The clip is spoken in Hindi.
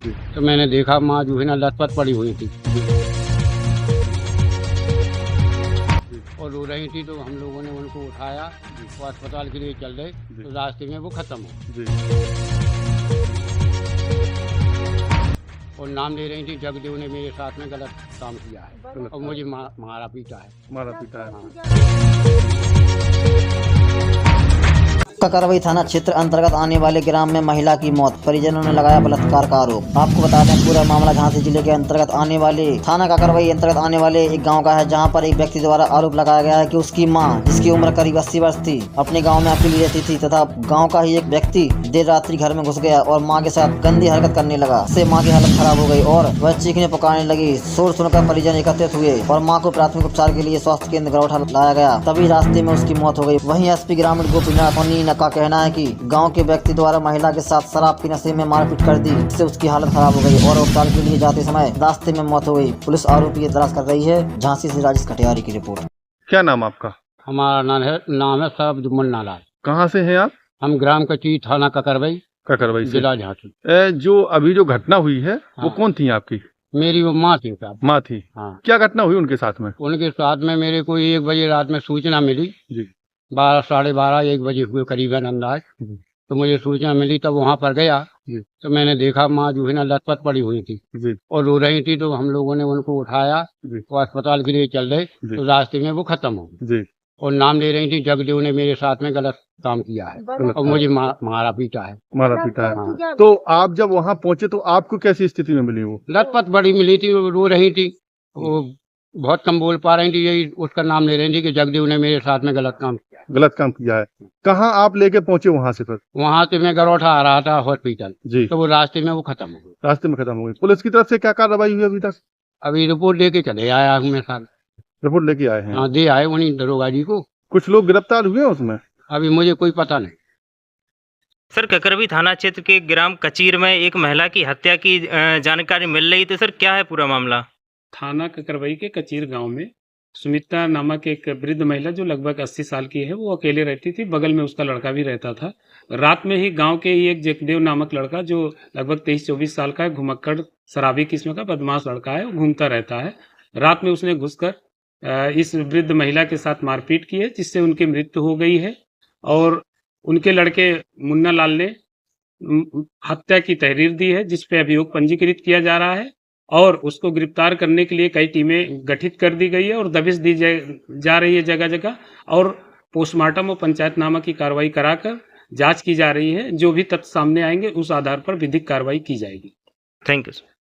जी। तो मैंने देखा माँ जो है ना लथपथ पड़ी हुई थी जी। और रो रही थी, तो हम लोगों ने उनको उठाया, वो अस्पताल के लिए चल गए, जी। तो रास्ते में वो खत्म हो जी। और नाम ले रही थी जगदेव ने मेरे साथ में गलत काम किया है गलत और मुझे मारा पीटा है। मारा पीटा है। ककरवई थाना क्षेत्र अंतर्गत आने वाले ग्राम में महिला की मौत, परिजनों ने लगाया बलात्कार का आरोप। आपको बता दें पूरा मामला झांसी जिले के अंतर्गत आने वाले थाना ककरवई अंतर्गत आने वाले एक गांव का है, जहां पर एक व्यक्ति द्वारा आरोप लगाया गया है कि उसकी मां, जिसकी उम्र करीब 80 वर्ष थी, अपने गाँव में अकेली रहती थी तथा गाँव का ही एक व्यक्ति देर रात्रि घर में घुस गया और माँ के साथ गंदी हरकत करने लगा। इससे माँ की हालत खराब हो गई और वह चीखने पुकारने लगी। शोर सुनकर परिजन एकत्रित हुए और माँ को प्राथमिक उपचार के लिए स्वास्थ्य केंद्र गरौठा लाया गया, तभी रास्ते में उसकी मौत हो गई। वहीं एसपी ग्रामीण गोपीनाथ का कहना है कि गांव के व्यक्ति द्वारा महिला के साथ शराब के नशे में मारपीट कर दी, जिससे उसकी हालत खराब हो गई और उपचार के लिए जाते समय रास्ते में मौत हो गई। पुलिस आरोपी की तलाश कर रही है। झांसी से राजेश कटियारी की रिपोर्ट। क्या नाम आपका? हमारा नाम है साहब मुन्ना लाल। कहाँ से हैं आप? हम ग्राम कची थाना ककरवई ककरवई से। जिला झांसी। जो अभी जो घटना हुई है वो हाँ। कौन थी आपकी? मेरी वो माँ थी साहब। माँ थी। हाँ। क्या घटना हुई उनके साथ में? उनके साथ में मेरे को 1 बजे रात में सूचना मिली, जी। 12 साढ़े 12 1 बजे हुए करीबन अंदाज। तो मुझे सूचना मिली, तब वहाँ पर गया जी। तो मैंने देखा माँ जो है ना लथपथ पड़ी हुई थी जी। और रो रही थी, तो हम लोगों ने उनको उठाया, जी। वो अस्पताल के लिए चल गए, जी। तो रास्ते में वो खत्म हो गई जी। और नाम ले रही थी जगदेव ने मेरे साथ में गलत काम किया है और मुझे मारा पीटा है। मारा पीटा है। हाँ। तो आप जब वहाँ पहुँचे तो आपको कैसी स्थिति में मिली वो? लथपथ बड़ी मिली थी, वो रो रही थी, वो बहुत कम बोल पा रही थी, यही उसका नाम ले रही थी कि जगदेव ने मेरे साथ में गलत काम किया। गलत काम किया है। कहाँ आप लेके पहुँचे वहाँ से फिर? वहाँ से मैं गरौठा आ रहा था हॉस्पिटल, जी। तो वो रास्ते में वो खत्म हो गई। रास्ते में खत्म हो गई। पुलिस की तरफ से क्या कार्रवाई हुई अभी तक? अभी रिपोर्ट लेके चले आया हूँ मैं साथ। रिपोर्ट लेके आए हैं? हाँ, दे आए उन्हीं दरोगा जी को। कुछ लोग गिरफ्तार हुए हैं उसमें? अभी मुझे कोई पता नहीं। सर, ककरवई थाना क्षेत्र के ग्राम कचीर में एक महिला की हत्या की जानकारी मिल रही, तो सर क्या है पूरा मामला? थाना ककरवई के कचीर गांव में सुमित्रा नामक एक वृद्ध महिला जो लगभग 80 साल की है, वो अकेले रहती थी। बगल में उसका लड़का भी रहता था। रात में ही गांव के ही एक जगदेव नामक लड़का जो लगभग 23-24 साल का है, घुमक्कड़ शराबी किस्म का बदमाश लड़का है, वो घूमता रहता है। रात में उसने घुसकर इस वृद्ध महिला के साथ मारपीट की है, जिससे उनकी मृत्यु हो गई है और उनके लड़के मुन्ना लाल ने हत्या की तहरीर दी है, जिस पे अभियोग पंजीकृत किया जा रहा है और उसको गिरफ्तार करने के लिए कई टीमें गठित कर दी गई है और दबिश दी जा रही है जगह जगह, और पोस्टमार्टम और पंचायतनामा की कार्रवाई कराकर जांच की जा रही है। जो भी तथ्य सामने आएंगे उस आधार पर विधिक कार्रवाई की जाएगी। Thank you sir.